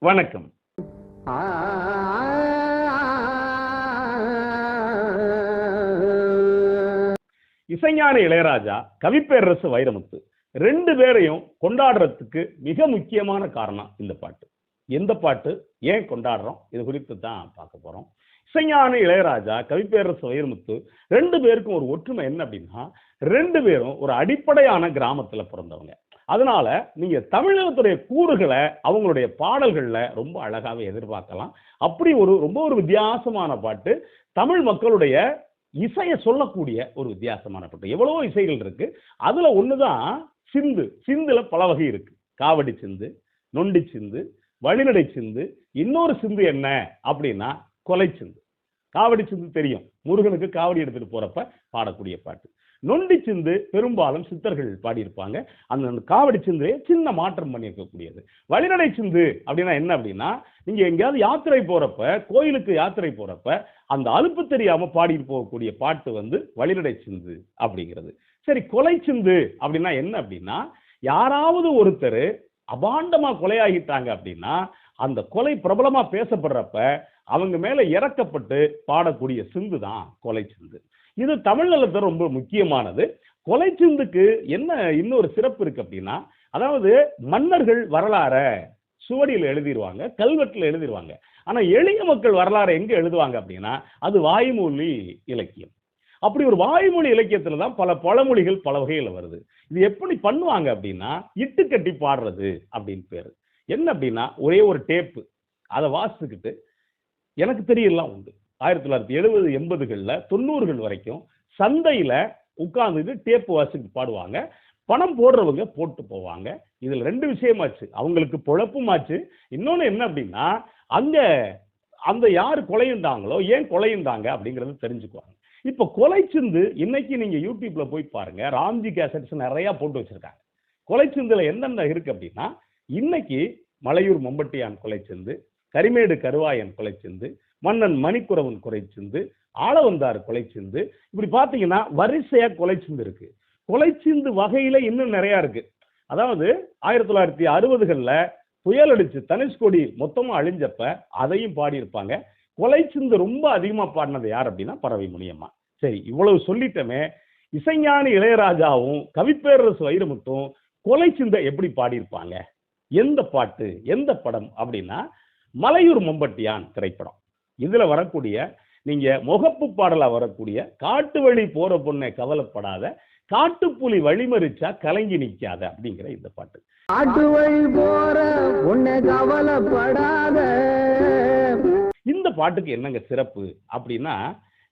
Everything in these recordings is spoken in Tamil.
வணக்கம். இசைஞானி இளையராஜா, கவிப்பேரரசு வைரமுத்து 2 பேரையும் கொண்டாடுறதுக்கு மிக முக்கியமான காரணம் இந்த பாட்டு. எந்த பாட்டு, ஏன் கொண்டாடுறோம், இது குறித்து தான் பார்க்க போறோம். இசைஞானி இளையராஜா, கவிப்பேரரசு வைரமுத்து 2 பேருக்கும் ஒரு ஒற்றுமை என்ன அப்படின்னா, 2 பேரும் ஒரு அடிப்படையான கிராமத்துல பிறந்தவங்க. அதனால நீங்க தமிழகத்துடைய கூறுகளை அவங்களுடைய பாடல்கள்ல ரொம்ப அழகாவே எதிர்பார்க்கலாம். அப்படி ரொம்ப ஒரு வித்தியாசமான பாட்டு. தமிழ் மக்களுடைய இசையை சொல்லக்கூடிய ஒரு வித்தியாசமான பாட்டு. எவ்வளவோ இசைகள் இருக்கு. அதுல ஒண்ணுதான் சிந்து. சிந்துல பல வகை இருக்கு. காவடி சிந்து, நொண்டி சிந்து, வழிநடை சிந்து. இன்னொரு சிந்து என்ன அப்படின்னா கொலை சிந்து. காவடி சிந்து தெரியும், முருகனுக்கு காவடி எடுத்துட்டு போறப்ப பாடக்கூடிய பாட்டு. நொண்டி சிந்து பெரும்பாலும் சித்தர்கள் பாடியிருப்பாங்க. அந்த காவடி சிந்துலே சின்ன மாற்றம் பண்ணியிருக்கக்கூடியது. வழிநடை சிந்து அப்படின்னா என்ன அப்படின்னா, நீங்க எங்கேயாவது யாத்திரை போறப்ப, கோயிலுக்கு யாத்திரை போறப்ப அந்த அலுப்பு தெரியாம பாடிட்டு போகக்கூடிய பாட்டு வழிநடை சிந்து அப்படிங்கிறது. சரி, கொலை சிந்து அப்படின்னா என்ன அப்படின்னா, யாராவது ஒருத்தர் அபாண்டமா கொலையாகிட்டாங்க அப்படின்னா அந்த கொலை பிரபலமா பேசப்படுறப்ப அவங்க மேல இறக்கப்பட்டு பாடக்கூடிய சிந்து தான் கொலை சிந்து. இது தமிழ் நிலத்துல ரொம்ப முக்கியமானது. கொலை சிந்துக்கு என்ன இன்னொரு சிறப்பு இருக்கு அப்படின்னா, அதாவது மன்னர்கள் வரலாற சுவடியில் எழுதிடுவாங்க, கல்வெட்டுல எழுதிடுவாங்க. ஆனா எளிய மக்கள் வரலாறு எங்க எழுதுவாங்க அப்படின்னா அது வாய்மொழி இலக்கியம். அப்படி ஒரு வாய்மொழி இலக்கியத்துல தான் பல பழமொழிகள் பல வகையில வருது. இது எப்படி பண்ணுவாங்க அப்படின்னா, இட்டு கட்டி பாடுறது அப்படின்னு பேரு. என்ன அப்படின்னா, ஒரே ஒரு டேப்பு அதை வாசிச்சுக்கிட்டு எனக்கு தெரியலாம் உண்டு. 1970, 80களில் 90கள் வரைக்கும் சந்தையில உட்கார்ந்துட்டு டேப்பு வாசிட்டு பாடுவாங்க. பணம் போடுறவங்க போட்டு போவாங்க. இதுல 2 விஷயமாச்சு, அவங்களுக்கு பொழப்புமாச்சு. இன்னொன்னு என்ன அப்படின்னா, அங்க அந்த யாரு கொலையுண்டாங்களோ ஏன் கொலையுண்டாங்க அப்படிங்கறது தெரிஞ்சுக்குவாங்க. இப்ப கொலை சிந்து இன்னைக்கு நீங்க யூடியூப்ல போய் பாருங்க, ராம்ஜி கேசட்ஸ் நிறைய போட்டு வச்சிருக்காங்க. கொலை சிந்துல என்னென்ன இருக்கு அப்படின்னா, இன்னைக்கு மலையூர் மம்பட்டியான் கொலை சிந்து, கரிமேடு கருவாயன் கொலை சிந்து, மன்னன் மணிக்குறவன் கொலை சிந்து, ஆளவந்தார் கொலை சிந்து, இப்படி பாத்தீங்கன்னா வரிசையா கொலை சிந்து இருக்கு. கொலை சிந்து வகையில இன்னும் நிறைய இருக்கு. அதாவது 1960களில் புயல் அடிச்சு தனுஷ்கோடி மொத்தமா அழிஞ்சப்ப அதையும் பாடியிருப்பாங்க. கொலை சிந்து ரொம்ப அதிகமா பாடினது யார் அப்படின்னா பறவை முனியம்மா. சரி, இவ்வளவு சொல்லிட்டமே, இசைஞானி இளையராஜாவும் கவிப்பேரரசு வைரமுத்தும் கொலை சிந்தை எப்படி பாடியிருப்பாங்க, எந்த பாட்டு எந்த படம் அப்படின்னா மலையூர் மம்பட்டியான் திரைப்படம். இதுல வரக்கூடிய நீங்க முகப்பு பாடலா வரக்கூடிய காட்டு வழி போற பொண்ணை கவலைப்படாத, காட்டுப்புலி வழிமறிச்சா கலங்கி நிக்காத அப்படிங்கிற இந்த பாட்டு. காட்டு வழி போற பொண்ணை கவலைப்படாத. இந்த பாட்டுக்கு என்னங்க சிறப்பு அப்படின்னா,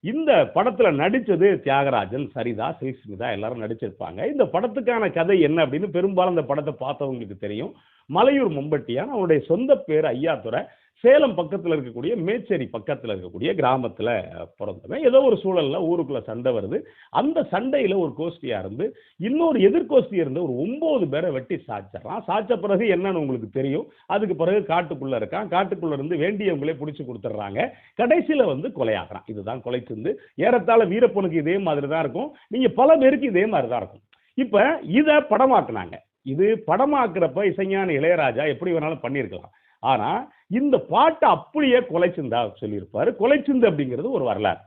இந்த படத்துல நடிச்சது தியாகராஜன், சரிதா, ஸ்ரீஸ்மிதா எல்லாரும் நடிச்சிருப்பாங்க. இந்த படத்துக்கான கதை என்ன அப்படின்னு பெரும்பாலும் இந்த படத்தை பார்த்தவங்களுக்கு தெரியும். மலையூர் மம்பட்டியான், அவருடைய சொந்த பேர் ஐயாத்துறை, சேலம் பக்கத்துல இருக்கக்கூடிய மேச்சேரி பக்கத்துல இருக்கக்கூடிய கிராமத்துல பிறந்தவன். ஏதோ ஒரு சூழல்ல ஊருக்குள்ள சண்டை வருது. அந்த சண்டையில ஒரு கோஷ்டியா இருந்து இன்னொரு எதிர்கோஷ்டி இருந்து ஒரு 9 பேரை வெட்டி சாய்ச்சிடறான். சாய்ச்ச பிறகு என்னன்னு உங்களுக்கு தெரியும். அதுக்கு பிறகு காட்டுக்குள்ள இருக்கான். காட்டுக்குள்ள இருந்து வேண்டியவங்களே பிடிச்சு கொடுத்துட்றாங்க. கடைசியில கொலையாகிறான். இதுதான் கொலை சிந்து. ஏறத்தாழ வீரப்பனுக்கு இதே மாதிரி தான் இருக்கும். நீங்க பல பேருக்கு இதே மாதிரி தான் இருக்கும். இப்ப இத படமாக்குனாங்க. இது படமாக்குறப்ப இசைஞானி இளையராஜா எப்படி வேணாலும் பண்ணியிருக்கலாம். ஆனா இந்த பாட்டை அப்படியே கொலை சிந்தா சொல்லியிருப்பாரு. கொலை சிந்து அப்படிங்கிறது ஒரு வரலாறு.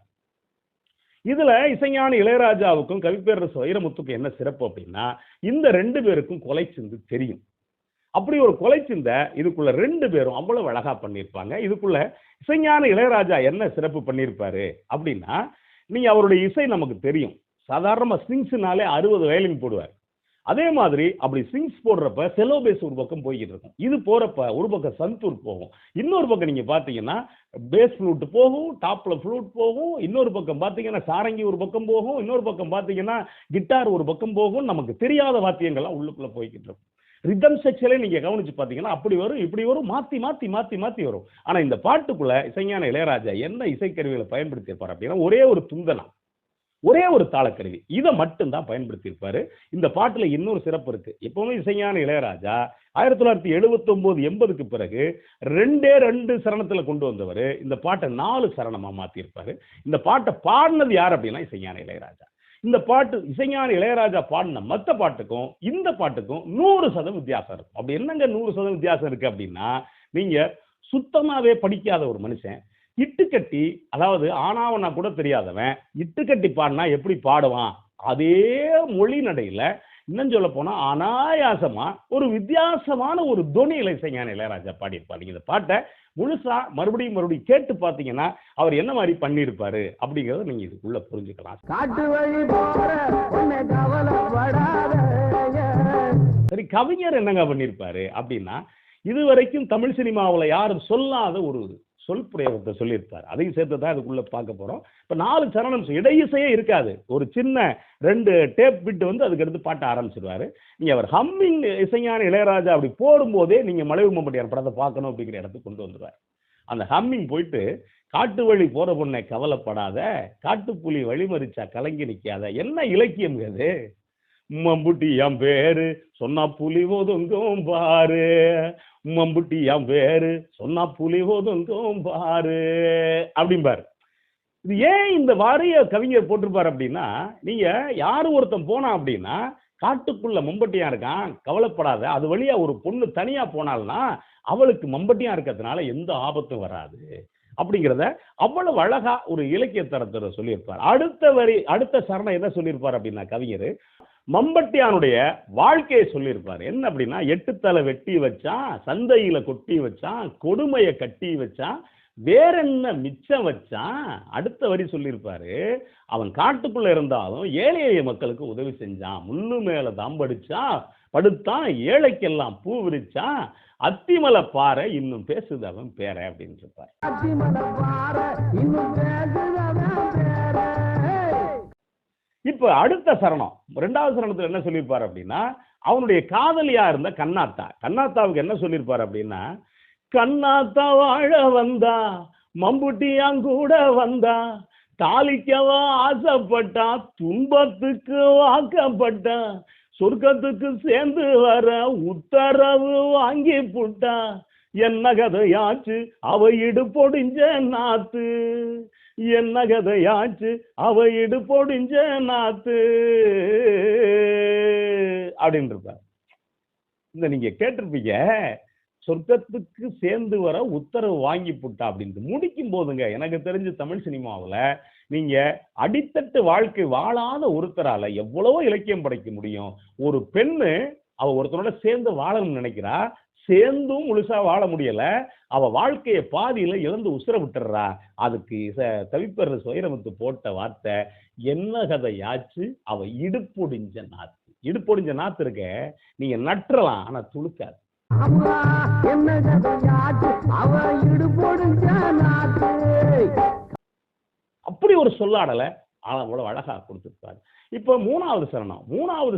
இதுல இசைஞானி இளையராஜாவுக்கும் கவிப்பேரரசு வைரமுத்துக்கும் என்ன சிறப்பு அப்படின்னா, இந்த 2 பேருக்கும் கொலை சிந்து தெரியும். அப்படி ஒரு கொலை சிந்த இதுக்குள்ள 2 பேரும் அவ்வளவு அழகா பண்ணியிருப்பாங்க. இதுக்குள்ள இசைஞானி இளையராஜா என்ன சிறப்பு பண்ணியிருப்பாரு அப்படின்னா, நீங்க அவருடைய இசை நமக்கு தெரியும். சாதாரண ஸ்ட்ரிங்ஸ்னாலே 60 வயலின் போடுவார். அதே மாதிரி அப்படி ஸ்ட்ரிங்ஸ் போடுறப்ப செலோ பேஸ் ஒரு பக்கம் போய்கிட்டு இருக்கும். இது போறப்ப ஒரு பக்கம் சந்தூர் போகும், இன்னொரு பக்கம் நீங்க பாத்தீங்கன்னா பேஸ் ஃப்ளூட் போகும், டாப்ல ஃப்ளூட் போகும், இன்னொரு பக்கம் பாத்தீங்கன்னா சாரங்கி ஒரு பக்கம் போகும், இன்னொரு பக்கம் பாத்தீங்கன்னா கிட்டார் ஒரு பக்கம் போகும். நமக்கு தெரியாத வாத்தியங்கள்லாம் உள்ளுக்குள்ள போய்கிட்டு இருக்கும். ரிதம் செக்ஷனே நீங்க கவனிச்சு பாத்தீங்கன்னா அப்படி வரும், இப்படி வரும், மாத்தி மாத்தி மாத்தி மாத்தி வரும். ஆனா இந்த பாட்டுக்குள்ள இசைஞானி இளையராஜா என்ன இசைக்கருவிகளை பயன்படுத்தி இருப்பார் அப்படின்னா, ஒரே ஒரு துந்தனா, ஒரே ஒரு தாளக்கருவி, இதை மட்டும் தான் பயன்படுத்தி இருப்பாரு. இந்த பாட்டுல இன்னொரு சிறப்பு இருக்கு. எப்பவுமே இசைஞானி இளையராஜா 1979, 80க்கு பிறகு 2 சரணத்துல கொண்டு வந்தவர். இந்த பாட்டை 4 சரணமா மாத்தி இருப்பாரு. இந்த பாட்டை பாடினது யார் அப்படின்னா இசைஞானி இளையராஜா. இந்த பாட்டு இசைஞானி இளையராஜா பாடின மற்ற பாட்டுக்கும் இந்த பாட்டுக்கும் 100% வித்தியாசம் இருக்கும். அப்படி என்னங்க 100% வித்தியாசம் இருக்கு அப்படின்னா, நீங்க சுத்தமாவே படிக்காத ஒரு மனுஷன் இட்டுக்கட்டி, அதாவது ஆனாவனா கூட தெரியாதவன் இட்டுக்கட்டி பாடினா எப்படி பாடுவான்? அதே மொழி நடையில இன்னும் சொல்ல போனா அனாயாசமா ஒரு வித்தியாசமான ஒரு தொனியில இசைஞானி இளையராஜா பாடியிருப்பார். நீங்க இந்த பாட்டை முழுசா மறுபடியும் கேட்டு பார்த்தீங்கன்னா அவர் என்ன மாதிரி பண்ணியிருப்பாரு அப்படிங்கறத நீங்க இதுக்குள்ள புரிஞ்சுக்கலாம். காட்டு வழி போற உன்னை கவலைப்படாத. சரி, கவிஞர் என்னங்க பண்ணியிருப்பாரு அப்படின்னா, இதுவரைக்கும் தமிழ் சினிமாவில் யாரும் சொல்லாத ஒரு சொல் பிரயோகத்தை சொல்லியிருப்பார். அதையும் சேர்த்து தான் இதுக்குள்ள பார்க்க போறோம். இப்ப 4 சரணம் இடையிசையே இருக்காது. ஒரு சின்ன 2 டேப் பிட் வந்து அதுக்கு அடுத்து பாட்ட ஆரம்பிச்சிருவாரு. நீங்க அவர் ஹம்மிங் இசைஞானி இளையராஜா அப்படி போடும்போதே நீங்க மலைவு மம்பட்டியார் படத்தை பார்க்கணும் அப்படிங்கிற இடத்துக்கு கொண்டு வந்துருவார். அந்த ஹம்மிங் போயிட்டு, காட்டு வழி போற பொண்ணை கவலைப்படாத, காட்டுப்புலி வழிமறிச்சா கலங்கி நிக்காத. என்ன இலக்கியம் அது? மம்புட்டி என் பேரு சொன்னா புலி ஒதுங்கும் பாரு, மம்புட்டி என் பேரு சொன்னா புலி ஒதுங்கும் பாரு அப்படிம்பாரு. இது ஏன் இந்த வாரிய கவிஞர் போட்டிருப்பாரு அப்படின்னா, நீங்க யாரு ஒருத்தன் போனா அப்படின்னா, காட்டுக்குள்ள மம்பட்டியா இருக்கான் கவலைப்படாத, அது வழியா ஒரு பொண்ணு தனியா போனால்னா அவளுக்கு மம்பட்டியா இருக்கிறதுனால எந்த ஆபத்தும் வராது அப்படிங்கிறத அவ்வளவு அழகா ஒரு இலக்கிய தரத்தை சொல்லியிருப்பார். அடுத்த சரணம் என்ன சொல்லியிருப்பார் அப்படின்னா கவிஞர் மம்பட்டியானுடைய வாழ்க்கையை சொல்லியிருப்பார். என்ன அப்படின்னா, 8 தலை வெட்டி வச்சான், சந்தையில கொட்டி வச்சான், கொடுமையை கட்டி வச்சான், வேற என்ன மிச்சம் வச்சான். அடுத்த வரி சொல்லியிருப்பாரு, அவன் காட்டுக்குள்ள இருந்தாலும் ஏழை எளிய மக்களுக்கு உதவி செஞ்சான், முள்ளு மேல தாம்படிச்சான், படுத்தான், ஏழைக்கெல்லாம் பூ விரிச்சான், அத்திமலை பாறை இன்னும் பேசுது அவன் பேர அப்படின்னு இருப்பார். இப்ப அடுத்த சரணம் 2வது சரணத்துல என்ன சொல்லியிருப்பார் அப்படின்னா, அவனுடைய காதலியா இருந்த கண்ணாத்தாவுக்கு என்ன சொல்லியிருப்பார் அப்படின்னா, கண்ணாத்தா வாழ வந்தா மம்புட்டியாங்கூட வந்தா, தாலிக்கவா ஆசைப்பட்டா துன்பத்துக்கு வாக்கப்பட்டா, சொர்க்கத்துக்கு சேர்ந்து வர உத்தரவு வாங்கி புட்டா, என்ன கதையாச்சு அவ இடுபொடிஞ்ச நாத்து, என்ன கதையாச்சு அவ இடுபொடிஞ்ச நாத்து அப்படின்னு இருப்பார். இந்த நீங்க கேட்டிருப்பீங்க, சொர்க்கத்துக்கு சேர்ந்து வர உத்தரவு வாங்கி புட்டா அப்படின்னு முடிக்கும் போதுங்க, எனக்கு தெரிஞ்ச தமிழ் சினிமாவில் நீங்க அடித்தட்டு வாழ்க்கை வாழாத ஒருத்தரால எவ்வளவோ இலக்கியம் படைக்க முடியும். ஒரு பெண்ணு அவ ஒருத்தரோட சேர்ந்து வாழணும்னு நினைக்கிறா, சேர்ந்தும் முழுசா வாழ முடியல, அவ வாழ்க்கையை பாதியில இழந்து உசுர விட்டுறா. அதுக்கு கவிப்பேரரசு வைரமுத்து போட்ட வார்த்தை, என்ன கதையாச்சு அவ இடுப்பொடிஞ்ச நாத்து. இடுப்பொடிஞ்ச நாத்து இருக்க நீங்க நட்டுறலாம், ஆனா துளுக்காது. அப்படி ஒரு சொல்லாடல அவ்வளவு அழகா கொடுத்திருப்பாரு. இப்ப 3வது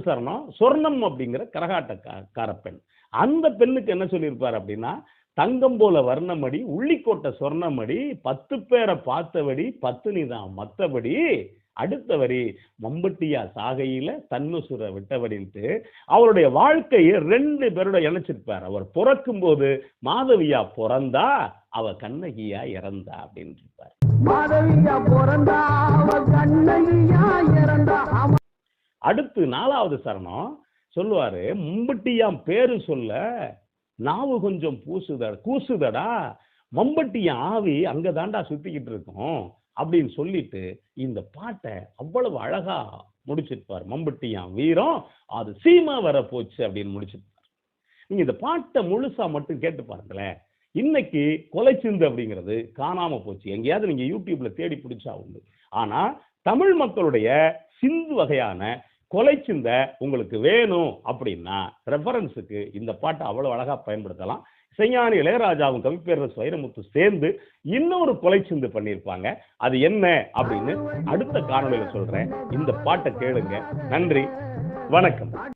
சரணம் சொர்ணம் அப்படிங்கிற கரகாட்டக்கார பெண். அந்த பெண்ணுக்கு என்ன சொல்லியிருப்பாரு அப்படின்னா, தங்கம் போல வர்ணமடி உள்ளிக்கோட்டை சொர்ணமடி, 10 பேரை பார்த்தபடி பத்தினிதான் மத்தபடி. அடுத்த வரி, மம்பட்டியா சாகையில தன்னுசுர விட்டவடின்ட்டு அவருடைய வாழ்க்கையை 2 பேரோட இணைச்சிருப்பார். அவர் பிறக்கும் போது மாதவியா பிறந்தா, அவ கண்ணகியா இறந்தா அப்படின்னு இருப்பார். அடுத்து 4வது சரணம் சொல்லுவாரு, மம்பட்டியாம் பேரு சொல்ல நாவு கொஞ்சம் கூசுதடா, மம்பட்டியான் ஆவி அங்க தாண்டா சுத்திக்கிட்டு இருக்கும் அப்படின்னு சொல்லிட்டு இந்த பாட்டை அவ்வளவு அழகா முடிச்சிருப்பார். மம்பட்டியான் வீரம் அது சீமா வர போச்சு அப்படின்னு முடிச்சிருப்பார். நீங்க இந்த பாட்டை முழுசா மட்டும் கேட்டு பாருங்களேன். இன்னைக்கு கொலைச்சிந்து அப்படிங்கிறது காணாம போச்சு. எங்கேயாவது நீங்க யூடியூப்ல தேடி பிடிச்சா உண்டு. ஆனா தமிழ் மக்களுடைய சிந்து வகையான கொலைச்சிந்த உங்களுக்கு வேணும் அப்படின்னா ரெஃபரன்ஸுக்கு இந்த பாட்டை அவ்வளவு அழகா பயன்படுத்தலாம். இசைஞானி இளையராஜாவும் கவிப்பேரரசு வைரமுத்து சேர்ந்து இன்னொரு கொலைச்சிந்து பண்ணியிருப்பாங்க. அது என்ன அப்படின்னு அடுத்த காணொலியில சொல்றேன். இந்த பாட்டை கேளுங்க. நன்றி, வணக்கம்.